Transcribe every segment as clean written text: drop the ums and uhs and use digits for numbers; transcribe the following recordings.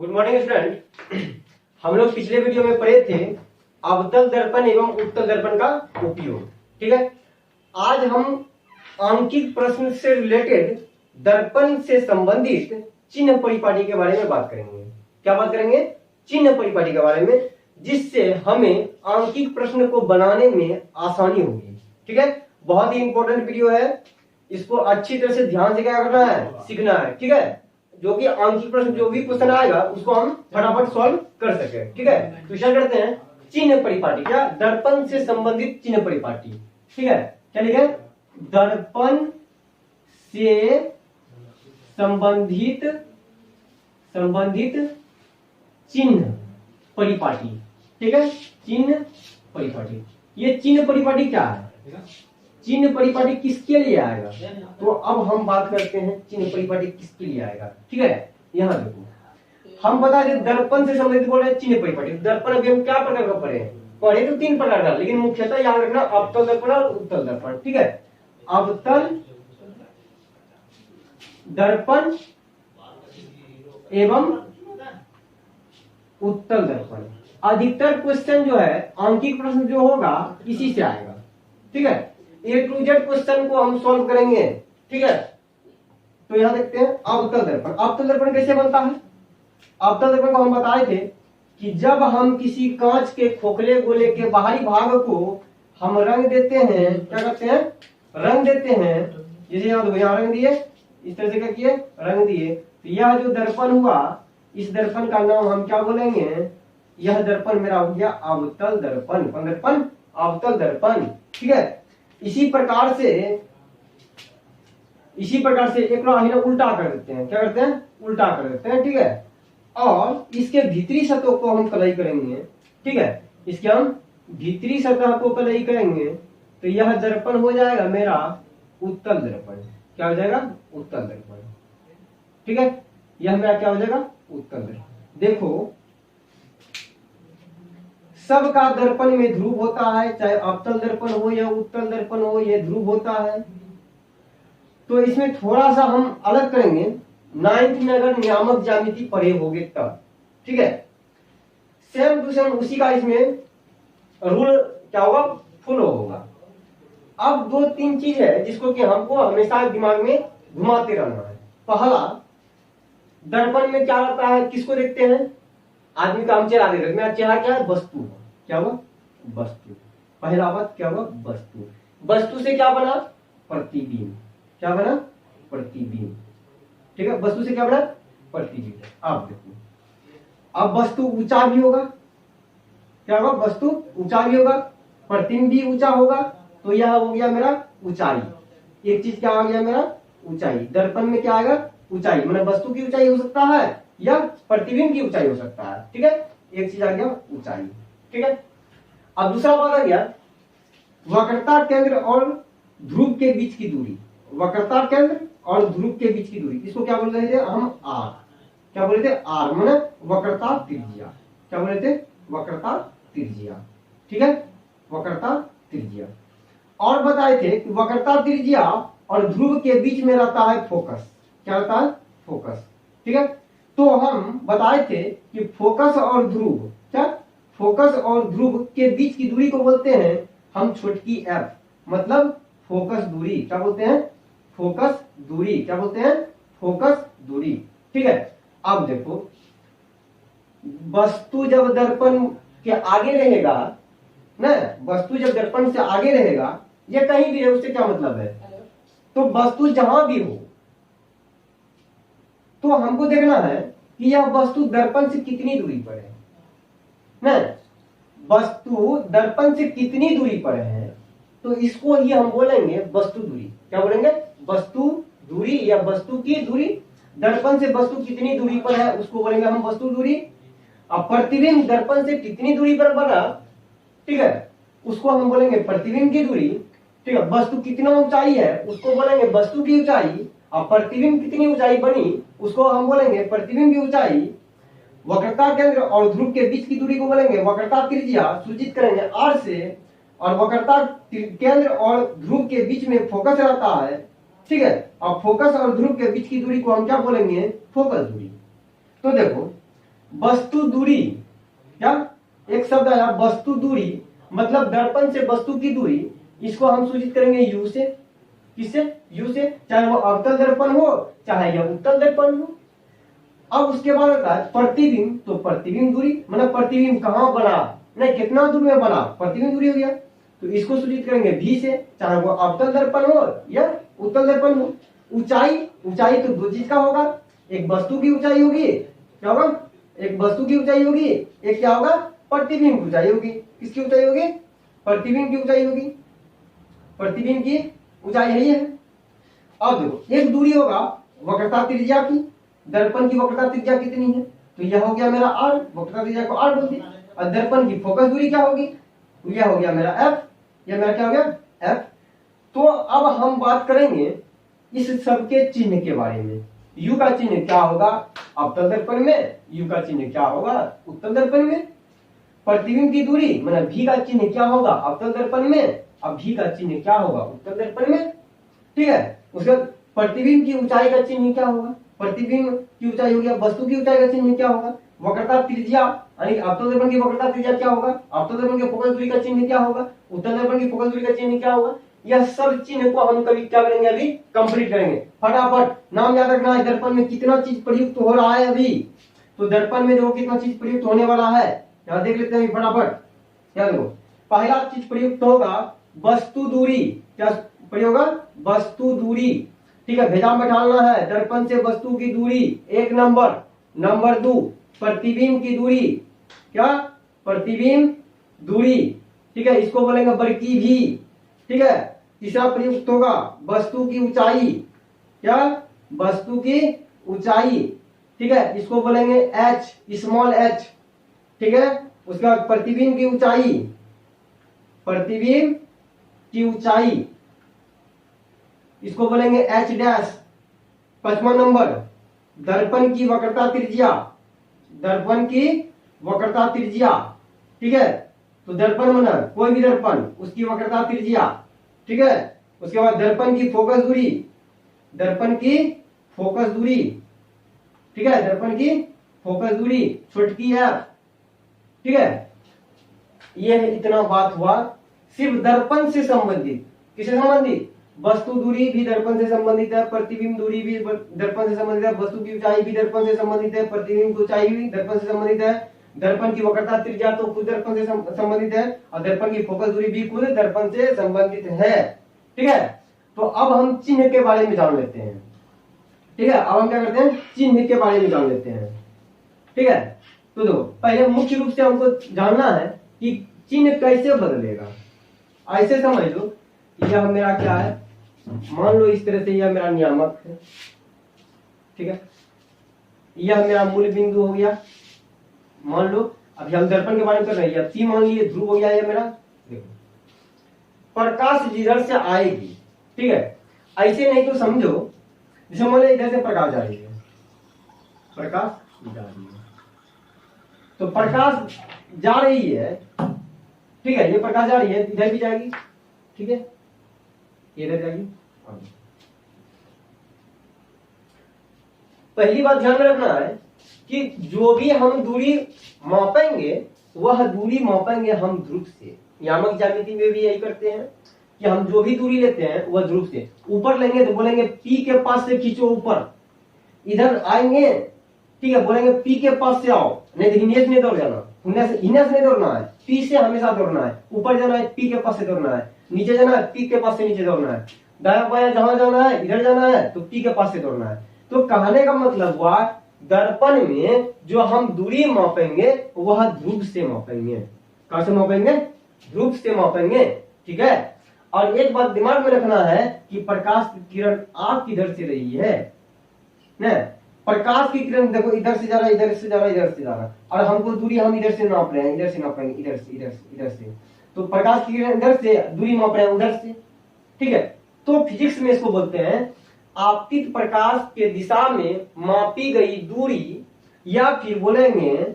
Good morning student. हम लोग पिछले वीडियो में पढ़े थे अवतल दर्पण एवं उत्तल दर्पण का उपयोग। ठीक है, आज हम अंकित प्रश्न से रिलेटेड दर्पण से संबंधित चिन्ह परिपाटी के बारे में बात करेंगे। क्या बात करेंगे? चिन्ह परिपाटी के बारे में, जिससे हमें अंकित प्रश्न को बनाने में आसानी होगी। ठीक है, बहुत ही इंपॉर्टेंट वीडियो है, इसको अच्छी तरह से ध्यान से क्या करना है, सीखना है। ठीक है, जो कि अंकित प्रश्न जो भी क्वेश्चन आएगा उसको हम फटाफट सॉल्व कर सके। ठीक है, तो स्टार्ट करते हैं। चिन्ह परिपाटी, क्या? दर्पण से संबंधित चिन्ह परिपाटी। ठीक है, क्या लिखे? दर्पण से संबंधित चिन्ह परिपाटी। ठीक है, चिन्ह परिपाटी। ये चिन्ह परिपाटी क्या है? चिन्ह परिपाटी किसके लिए आएगा? तो अब हम बात करते हैं चिन्ह परिपाटी किसके लिए आएगा। ठीक है, यहाँ देखो, हम बता दें दर्पण से संबंधित बोल रहे हैं चिन्ह परिपाटी। दर्पण अभी हम क्या प्रकार का पढ़े तो 3 प्रकार का, लेकिन मुख्यतः याद रखना अवतल दर्पण और उत्तल दर्पण। ठीक है, अवतल दर्पण एवं उत्तल दर्पण। अधिकतर क्वेश्चन जो है, अंकित प्रश्न जो होगा इसी से आएगा। ठीक है, A to Z क्वेश्चन को हम सॉल्व करेंगे। ठीक है, तो यहां देखते हैं अवतल दर्पण। अवतल दर्पण कैसे बनता है? अवतल दर्पण को हम बताए थे कि जब हम किसी कांच के खोखले गोले के बाहरी भाग को हम रंग देते हैं, क्या करते हैं? रंग देते हैं। जैसे यहाँ रंग दिए, इस तरह से क्या किए? रंग दिए। तो यह जो दर्पण हुआ, इस दर्पण का नाम हम क्या बोलेंगे? यह दर्पण मेरा हो गया अवतल दर्पण। कौन दर्पण? अवतल दर्पण। ठीक है, इसी प्रकार से एक उल्टा कर देते हैं। क्या करते हैं? उल्टा कर देते हैं। ठीक है, और इसके भीतरी सतह को हम कलई करेंगे। ठीक है, इसके हम भीतरी सतह को कलई करेंगे तो यह दर्पण हो जाएगा मेरा उत्तल दर्पण। क्या हो जाएगा? उत्तल दर्पण। ठीक है, यह मेरा क्या हो जाएगा? उत्तल दर्पण। देखो, सबका दर्पण में ध्रुव होता है, चाहे अवतल दर्पण हो या उत्तल दर्पण हो, यह ध्रुव होता है। तो इसमें थोड़ा सा हम अलग करेंगे। 9th में अगर नियामक ज्यामिति पढ़े होगे तब। ठीक है, सेम टू सेम उसी का इसमें रूल क्या होगा? फॉलो होगा। अब 2-3 चीज है जिसको कि हमको हमेशा दिमाग में घुमाते रहना है। पहला, दर्पण में क्या होता है? किसको देखते हैं? आदमी का हम चेहरा देख रहे हैं। मेरा चेहरा क्या है? वस्तु। क्या हुआ? वस्तु। पहला बात क्या हुआ? वस्तु। वस्तु से क्या बना? प्रतिबिंब। क्या बना? प्रतिबिंब। ठीक है, वस्तु से क्या बना? प्रतिबिंब। अब देखो, अब वस्तु ऊंचा भी होगा। क्या होगा? वस्तु ऊंचा भी होगा, प्रतिबिंब भी ऊंचा होगा। तो यह हो गया मेरा ऊंचाई। एक चीज क्या आ गया मेरा? ऊंचाई। दर्पण में क्या आएगा? ऊंचाई। मतलब वस्तु की ऊंचाई हो सकता है या प्रतिबिंब की ऊंचाई हो सकता है। ठीक है, एक चीज आ गया ऊंचाई। ठीक है, अब दूसरा बात आ गया वक्रता केंद्र और ध्रुव के बीच की दूरी। वक्रता केंद्र और ध्रुव के बीच की दूरी, इसको क्या बोल रहे थे हम? आर। क्या बोले थे? आर माने वक्रता त्रिज्या। क्या बोले थे? वक्रता त्रिज्या। ठीक है, वक्रता त्रिज्या। और बताए थे कि वक्रता त्रिज्या और ध्रुव के बीच में रहता है फोकस। क्या रहता है? फोकस। ठीक है, तो हम बताए थे कि फोकस और ध्रुव, क्या? फोकस और ध्रुव के बीच की दूरी को बोलते हैं हम छोटकी f, मतलब फोकस दूरी। क्या बोलते हैं? फोकस दूरी। क्या बोलते हैं? फोकस दूरी। ठीक है, अब देखो, वस्तु जब दर्पण के आगे रहेगा ना, वस्तु जब दर्पण से आगे रहेगा, ये कहीं भी है, उससे क्या मतलब है? तो वस्तु जहां भी हो तो हमको देखना है कि यह वस्तु दर्पण से कितनी दूरी पर है ना। वस्तु दर्पण से कितनी दूरी पर है, तो इसको ही हम बोलेंगे वस्तु दूरी। क्या बोलेंगे? वस्तु दूरी या वस्तु की दूरी। दर्पण से वस्तु कितनी दूरी पर है उसको बोलेंगे हम वस्तु दूरी। अब प्रतिबिंब दर्पण से कितनी दूरी पर बना, ठीक है, उसको हम बोलेंगे प्रतिबिंब की दूरी। ठीक है, वस्तु कितना ऊंचाई है उसको बोलेंगे वस्तु की ऊंचाई। अब प्रतिबिंब कितनी ऊंचाई बनी उसको हम बोलेंगे प्रतिबिंब की ऊंचाई। वक्रता केंद्र और ध्रुव के बीच की दूरी को बोलेंगे वक्रता त्रिज्या। सूचित करेंगे आर से। और वक्रता केंद्र और ध्रुव के बीच में फोकस रहता है। ठीक है, और फोकस और ध्रुव के बीच की दूरी को हम क्या बोलेंगे? फोकस दूरी। तो देखो, वस्तु दूरी, क्या एक शब्द आया वस्तु दूरी, मतलब दर्पण से वस्तु की दूरी, इसको हम सूचित करेंगे यू से। किससे? यू से, चाहे वो अवतल दर्पण हो चाहे यह उत्तल दर्पण हो। अब उसके बाद आता है प्रतिबिंब, तो प्रतिबिंब दूरी मतलब प्रतिबिंब कहाँ बना, नहीं कितना दूर में बना, प्रतिबिंब दूरी हो गया, तो इसको सूचित करेंगे भी से, चाहे वो अवतल दर्पण हो या उत्तल दर्पण हो। ऊंचाई, ऊंचाई तो दो चीज का होगा, एक वस्तु की ऊंचाई होगी, क्या होगा, एक वस्तु की ऊंचाई होगी, एक क्या होगा, प्रतिबिंब की ऊंचाई होगी। किसकी ऊंचाई होगी? प्रतिबिंब की ऊंचाई होगी, प्रतिबिंब की ऊंचाई है ये। अब देखो एक दूरी होगा वक्रता त्रिज्या की, दर्पण की वक्रता त्रिज्या कितनी है, तो यह हो गया मेरा r, वक्रता त्रिज्या को r बोलते हैं। और दर्पण की फोकस दूरी क्या होगी, यह हो गया मेरा f, यह मेरा क्या हो गया f। तो अब हम बात करेंगे इस सब के चिन्ह के बारे में। u का चिन्ह क्या होगा अवतल दर्पण में, u का चिन्ह क्या होगा उत्तल दर्पण में। प्रतिबिंब की दूरी मतलब v का चिन्ह क्या होगा अवतल दर्पण में, अब v का चिन्ह क्या होगा उत्तल दर्पण में। ठीक है, उसके बाद प्रतिबिंब की ऊंचाई का चिन्ह क्या होगा, प्रतिबिंब की ऊंचाई हो गया, वस्तु की ऊंचाई का चिन्ह क्या होगा, वक्रता त्रिज्या, यानी अवतल दर्पण की वक्रता त्रिज्या क्या होगा, अवतल दर्पण के फोकस दूरी का चिन्ह क्या होगा, उत्तल दर्पण की फोकस दूरी का चिन्ह क्या होगा। यह सब चिन्ह को हम कभी क्या करेंगे, अभी कंप्लीट करेंगे। फटाफट नाम याद रखना है, दर्पण में कितना चीज प्रयुक्त हो रहा है अभी, तो दर्पण में देखो कितना चीज प्रयुक्त होने वाला है, यहाँ देख लेते हैं फटाफट। याद रखो पहला चीज प्रयुक्त होगा वस्तु दूरी, क्या प्रयोग होगा, वस्तु दूरी। ठीक है, भेजा में डालना है, दर्पण से वस्तु की दूरी एक नंबर। नंबर 2 प्रतिबिंब की दूरी, क्या प्रतिबिंब दूरी, ठीक है, इसको बोलेंगे बड़की भी। ठीक है, तीसरा प्रयुक्त होगा वस्तु की ऊंचाई, क्या वस्तु की ऊंचाई, ठीक है, इसको बोलेंगे h, स्मॉल h। ठीक है, उसके बाद प्रतिबिंब की ऊंचाई, प्रतिबिंब की ऊंचाई, इसको बोलेंगे h डैश। 5वां नंबर दर्पण की वक्रता त्रिज्या, दर्पण की वक्रता त्रिज्या। ठीक है, तो दर्पण बना कोई भी दर्पण, उसकी वक्रता त्रिज्या। ठीक है, उसके बाद दर्पण की फोकस दूरी, दर्पण की फोकस दूरी। ठीक है, दर्पण की फोकस दूरी छोटकी f। ठीक है, यह इतना बात हुआ सिर्फ दर्पण से संबंधित। किससे संबंधित? वस्तु दूरी भी दर्पण से संबंधित है, प्रतिबिंब दूरी भी दर्पण से संबंधित है, वस्तु की ऊंचाई भी दर्पण से संबंधित है, प्रतिबिंब की ऊंचाई भी दर्पण से संबंधित है, दर्पण की वक्रता त्रिज्या तो खुद दर्पण से संबंधित है, और दर्पण की फोकस दूरी भी खुद दर्पण से संबंधित है। ठीक है, तो अब हम चिन्ह के बारे में जान लेते हैं। ठीक है, अब हम क्या करते हैं, चिन्ह के बारे में जान लेते हैं। ठीक है, तो देखो पहले मुख्य रूप से हमको जानना है कि चिन्ह कैसे बदलेगा। ऐसे समझ लो यह मेरा क्या है, मान लो इस तरह से यह मेरा नियामक है। ठीक है, यह मेरा मूल बिंदु हो गया, मान लो अभी हम दर्पण के बारे में कर रहे हैं, P मान लीजिए ध्रुव हो गया ये मेरा। देखो प्रकाश जिधर से आएगी, ठीक है, ऐसे नहीं तो समझो जैसे मान लो इधर से प्रकाश जा रही है, प्रकाश जा रही है, तो प्रकाश जा रही है, ठीक है, ये प्रकाश जा रही है, इधर भी जाएगी, ठीक है, इधर जाएगी। पहली बात ध्यान में रखना है कि जो भी हम दूरी मापेंगे वह दूरी मापेंगे हम ध्रुव से। यामक ज्यामिति में भी यही करते हैं कि हम जो भी दूरी लेते हैं वह ध्रुव से। ऊपर लेंगे तो बोलेंगे P के पास से खींचो ऊपर, इधर आएंगे, ठीक है, बोलेंगे P के पास से आओ, नहीं तो हिन्ने से नहीं दौड़ जाना, हिन्ने से नहीं दौड़ना है, P से हमेशा दौड़ना है। ऊपर जाना है P के पास से दौड़ना है, नीचे जाना है P के पास से नीचे दौड़ना है, दाया बाया जहां जाना है इधर जाना है तो P के पास से दौड़ना है। तो कहने का मतलब हुआ दर्पण में जो हम दूरी मापेंगे वह ध्रुव से मापेंगे। कहां से मापेंगे? ध्रुव से मापेंगे। ठीक है, और एक बात दिमाग में रखना है कि प्रकाश की किरण आ किधर से रही है ना, प्रकाश की किरण देखो इधर से जा रहा है, इधर से जा रहा है, इधर से जा रहा है, और हमको दूरी हम इधर से नाप रहे हैं, इधर से नापेंगे, इधर से, इधर से, इधर से, तो प्रकाश की किरण इधर से, दूरी माप रहे हैं उधर से। ठीक है, तो फिजिक्स में इसको बोलते हैं आपतित प्रकाश के दिशा में मापी गई दूरी, या फिर बोलेंगे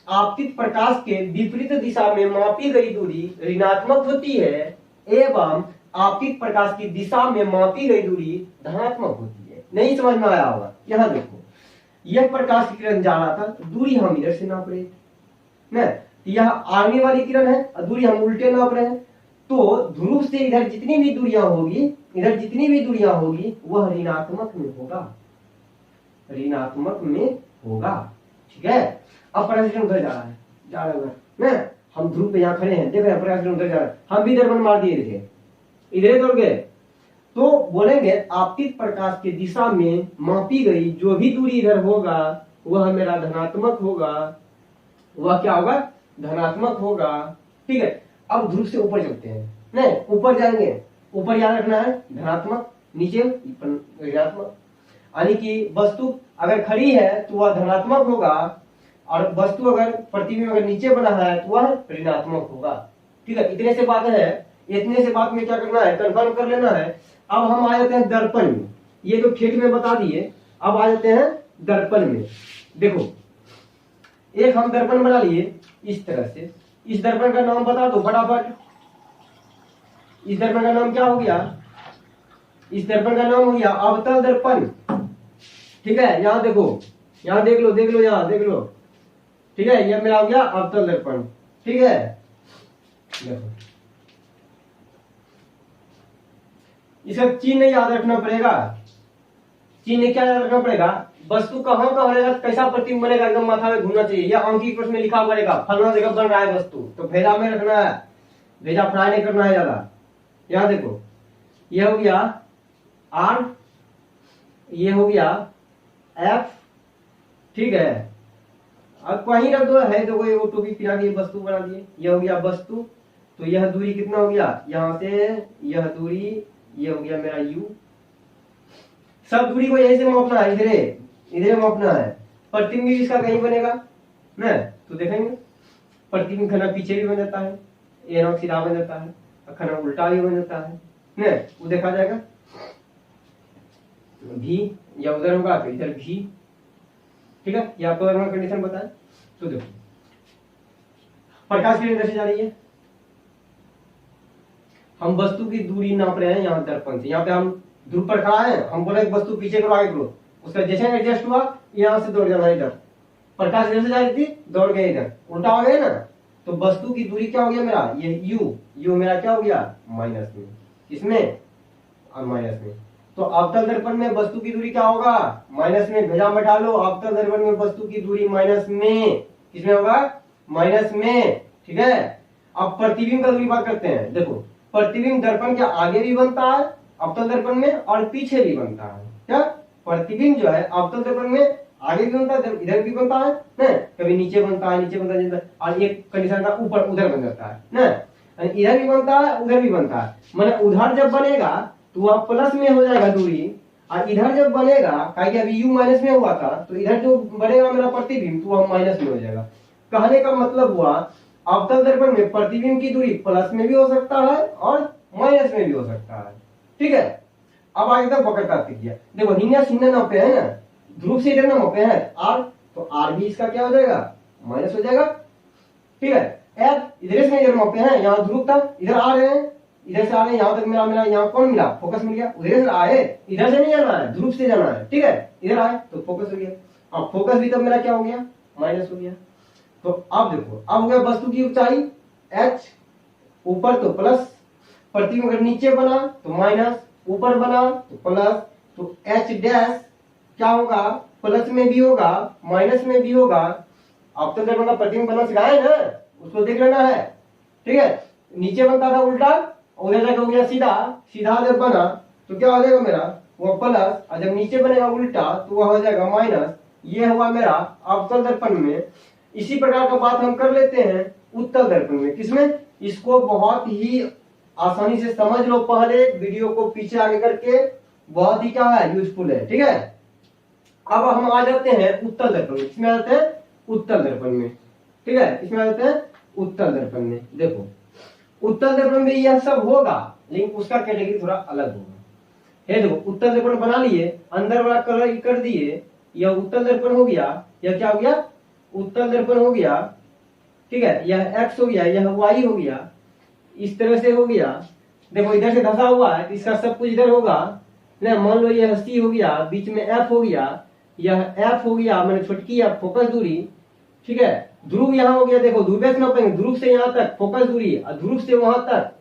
आपतित प्रकाश के विपरीत दिशा में मापी गई दूरी ऋणात्मक होती है, एवं आपतित प्रकाश की दिशा में मापी गई दूरी धनात्मक होती है। नहीं समझ में आया होगा? यहां देखो यह प्रकाश की किरण जा रहा था, दूरी हम इधर से नाप रहे थे ना, यह आने वाली किरण है और दूरी हम उल्टे नाप रहे हैं। तो ध्रुव से इधर जितनी भी दूरियां होगी, इधर जितनी भी दूरियां होगी वह ऋणात्मक में होगा, ऋणात्मक में होगा। ठीक है, अब प्रकाश किरण उधर जा रहा है, जा रहा है ना, हम ध्रुव पे यहाँ खड़े हैं, देख रहे हैं प्रकाश किरण उधर जा रहा है, हम भी दर्पण मार दिए थे, इधर दौड़ गए। तो बोलेंगे आपतित प्रकाश की दिशा में मापी गई जो भी दूरी इधर होगा वह मेरा धनात्मक होगा, वह क्या होगा, धनात्मक होगा। ठीक है, अब ध्रुव से ऊपर चलते हैं, नहीं ऊपर जाएंगे, ऊपर याद रखना है धनात्मक, नीचे ऋणात्मक, यानी कि वस्तु अगर खड़ी है तो वह धनात्मक होगा और वस्तु अगर प्रतिबिंब अगर नीचे बना है तो वह ऋणात्मक होगा। ठीक है, इतने से बात है, इतने से बात में क्या करना है, कंफर्म कर लेना है। अब हम आ जाते हैं दर्पण में, ये तो ठेठ में बता दिए, अब आ जाते हैं दर्पण में। देखो एक हम दर्पण बना लिए इस तरह से, इस दर्पण का नाम बता दो फटाफट, इस दर्पण का नाम क्या हो गया, इस दर्पण का नाम हो गया अवतल दर्पण। ठीक है, यहां देखो, यहां देख लो, देख लो, यहां देख लो। ठीक है, यह मेरा हो गया अवतल दर्पण। ठीक है, देखो इसका चिन्ह याद रखना पड़ेगा, चिन्ह क्या याद रखना पड़ेगा, वस्तु कहां का रहेगा, कैसा प्रतिबिंब बनेगा, एकदम माथा में घूमना चाहिए, या अंकित प्रश्न में लिखा हुआ रहेगा फलना जगह बन रहा है वस्तु, तो भेजा में रखना है, भेजा फ्राई नहीं करना है ज्यादा। यहां देखो यह हो गया आर, ये हो गया एफ। ठीक है, अब कहीं रख दो, है तो कोई टोपी पिला के वस्तु बना दिए, यह हो गया वस्तु। तो यह दूरी कितना हो गया, यहां से यह दूरी, ये हो गया मेरा u, सब दूरी को यही से मापना है, इधरे इधरे मापना है। प्रतिबिंब इसका कहीं बनेगा ना, तो देखेंगे प्रतिबिंब खना पीछे भी बन जाता है, ए नॉट सीधा बन जाता है, खना उल्टा भी बन जाता है ना, वो देखा जाएगा। भी या उधर होगा तो इधर भी। ठीक है, ये आपको अगर कंडीशन बताए तो देखो प्रकाश किरण इधर से जा रही है, हम वस्तु की दूरी नाप रहे हैं यहाँ दर्पण से, यहाँ पे हम ध्रुव पर खड़ा है, हम बोले वस्तु पीछे करो आगे करो, उसका जैसे एडजस्ट हुआ यहाँ से दौड़ जाना इधर, प्रकाश इधर से जा रही थी दौड़ गए इधर, उल्टा हो गया ना, तो वस्तु की दूरी क्या हो गया मेरा, ये u मेरा क्या हो गया माइनस में, किसमें और माइनस में। तो अवतल दर्पण में वस्तु की दूरी क्या होगा, माइनस में, भेजा बैठा लो, अवतल दर्पण में वस्तु की दूरी माइनस में, किसमें होगा, माइनस में। ठीक है, अब प्रतिबिंब का दूरी बात करते हैं। देखो प्रतिबिंब दर्पण के आगे भी बनता है अवतल दर्पण में और पीछे भी बनता है। क्या प्रतिबिंब जो है अवतल दर्पण में आगे भी बनता है, इधर भी बनता है ना, कभी नीचे बनता है, नीचे बनता है, और एक कंडीशन का ऊपर उधर बन जाता है ना, इधर भी बनता है उधर भी बनता है। मैंने उधर जब बनेगा तो वह प्लस में हो जाएगा दूरी, और इधर जब बनेगा कि अभी u माइनस में हुआ था, तो इधर जो बनेगा मेरा प्रतिबिंब तो वह माइनस में हो जाएगा। कहने का मतलब हुआ अवतल दर्पण में प्रतिबिंब की दूरी प्लस में भी हो सकता है और माइनस में भी हो सकता है। ठीक है, अब आगे तक पकड़ काट किया, देखो हिन्या सिन्हा नापे है ना, ध्रुव से इधर ना मापे हैं आर, तो आर भी इसका क्या हो जाएगा माइनस हो जाएगा। ठीक है, एफ इधर से इधर मापे हैं, यहाँ ध्रुव था, इधर आ रहे हैं, इधर से आ रहे हैं, यहाँ तक मिला मिला, यहाँ कौन मिला, फोकस मिल गया, उधर से आए, इधर से नहीं जाना है, ध्रुव से जाना है। ठीक है, इधर आए तो फोकस हो गया, अब फोकस भी तब मेरा क्या हो गया माइनस हो गया। तो अब देखो अब हो गया वस्तु की ऊंचाई h, ऊपर तो प्लस, प्रतिबिंब अगर नीचे बना तो माइनस, ऊपर बना तो प्लस, तो h डैश क्या होगा, प्लस में भी होगा माइनस में भी होगा। अब तो दर्पण का प्रतिबिंब बनना सिखाया ना, उसको देख लेना है। ठीक है, नीचे बनता था उल्टा, उधर जाके हो गया सीधा, सीधा जब बना तो क्या हो जाएगा मेरा वो प्लस, और जब नीचे बनेगा उल्टा तो वह हो जाएगा माइनस। ये हुआ मेरा अवतल दर्पण में। इसी प्रकार का बात हम कर लेते हैं उत्तल दर्पण में। किसमें, इसको बहुत ही आसानी से समझ लो, पहले वीडियो को पीछे आगे करके, बहुत ही क्या है यूजफुल है। ठीक है, अब हम आ जाते हैं उत्तल दर्पण में। इसमें आ जाते हैं उत्तल दर्पण में। ठीक है, इसमें आ जाते हैं उत्तल दर्पण में। देखो उत्तल दर्पण में यह सब होगा, लेकिन उसका कैटेगरी थोड़ा अलग होगा। ये देखो उत्तल दर्पण बना लिए, अंदर वाला कलर कर दिए, यह उत्तल दर्पण हो गया। यह क्या हो गया, उत्तल दर्पण हो गया। ठीक है, यह x हो गया, यह y हो गया, इस तरह से हो गया। देखो इधर से धसा हुआ है, इसका सब कुछ इधर होगा ना, मान लो यह c हो गया, बीच में f हो गया, यह F हो गया, मैंने छोटकी F फोकस दूरी, ठीक है। ध्रुव यहाँ हो गया, देखो ध्रुव से नापेंगे, ध्रुव से यहाँ तक फोकस दूरी और ध्रुव से वहां तक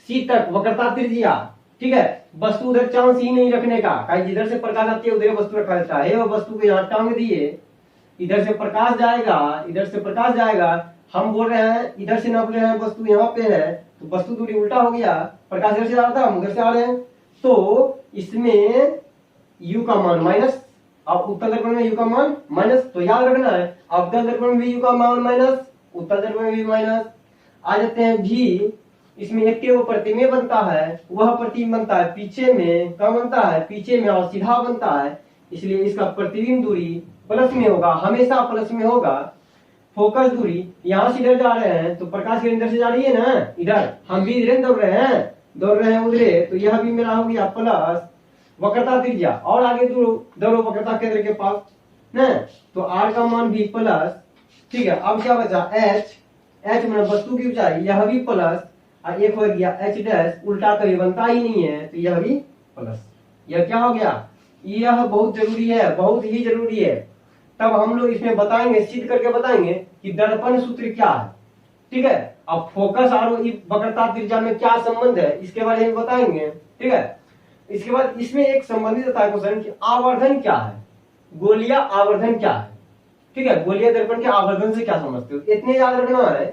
C तक वक्रता त्रिज्या, ठीक है। वस्तु उधर चांस ही नहीं रखने का, कहीं जिधर से प्रकाश आती है उधर वस्तु रखा जाता है। वो वस्तु को यहाँ टांग दिए, इधर से प्रकाश जाएगा, इधर से प्रकाश जाएगा, हम बोल रहे हैं इधर से नाप रहे हैं, वस्तु यहाँ पे है तो वस्तु दूरी उल्टा हो गया, प्रकाश इधर से आ रहा था, हम उधर से आ रहे हैं, तो इसमें u का मान माइनस, अब उत्तल दर्पण में u का मान माइनस, तो याद रखना है अवतल दर्पण में भी u का मान माइनस, उत्तल दर्पण में भी माइनस। आ जाते हैं भी, इसमें एक वो प्रतिमेय बनता है, वह प्रतिबिंब बनता है पीछे में, कहाँ बनता है, पीछे में और सीधा बनता है, इसलिए इसका प्रतिबिंब दूरी प्लस में होगा, हमेशा प्लस में होगा। फोकस दूरी यहाँ से इधर जा रहे हैं तो प्रकाश किरण इधर से जा रही है ना, इधर हम भी इधर दौड़ रहे हैं उधरे, तो यह भी मेरा हो गया प्लस वक्रता त्रिज्या, और आगे दौड़ो वक्रता केंद्र के पास ना, तो r का मान भी प्लस, ठीक है। अब क्या बचा h में वस्तु की ऊंचाई, यह भी प्लस, और एक हो गया h डैश, उल्टा कभी बनता ही नहीं है तो यह भी प्लस। यह क्या हो गया, यह बहुत जरूरी है, बहुत ही जरूरी है। तब हम लोग इसमें बताएंगे, सिद्ध करके बताएंगे कि दर्पण सूत्र क्या है, ठीक है। अब फोकस और वक्रता त्रिज्या में क्या संबंध है इसके बारे में बताएंगे, ठीक है। इसके बाद इसमें एक संबंधित था क्वेश्चन कि आवर्धन क्या है, गोलीय आवर्धन क्या है, ठीक है। गोलीय दर्पण के आवर्धन से क्या समझते हो, इतने याद रखना है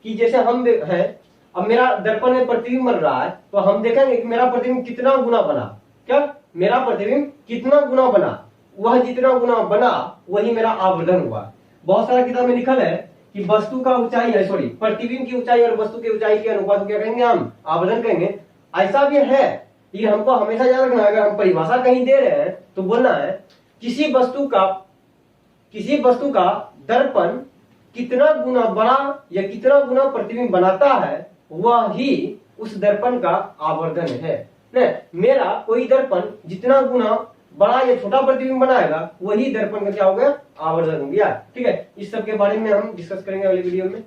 कि जैसे हम हैं, अब मेरा दर्पण में प्रतिबिंब बन रहा है तो हम देखेंगे कि मेरा प्रतिबिंब कितना गुना बना, क्या मेरा प्रतिबिंब कितना गुना बना, वह जितना गुना बना वही मेरा आवर्धन हुआ। बहुत सारा किताब में लिखल है कि वस्तु का ऊंचाई है, सॉरी प्रतिबिंब की ऊंचाई और वस्तु की ऊंचाई के अनुपात को क्या कहेंगे, हम आवर्धन कहेंगे। ऐसा भी है, ये हमको हमेशा याद रखना है। अगर हम परिभाषा कहीं दे रहे हैं तो बोलना है किसी वस्तु का दर्पण कितना गुना बड़ा या कितना गुना प्रतिबिंब बनाता है वह ही उस दर्पण का आवर्धन है। मेरा कोई दर्पण जितना गुना बड़ा या छोटा प्रतिबिंब बनाएगा वही दर्पण का क्या हो गया, आवर्धन हो गया, ठीक है। इस सब के बारे में हम डिस्कस करेंगे अगले वीडियो में।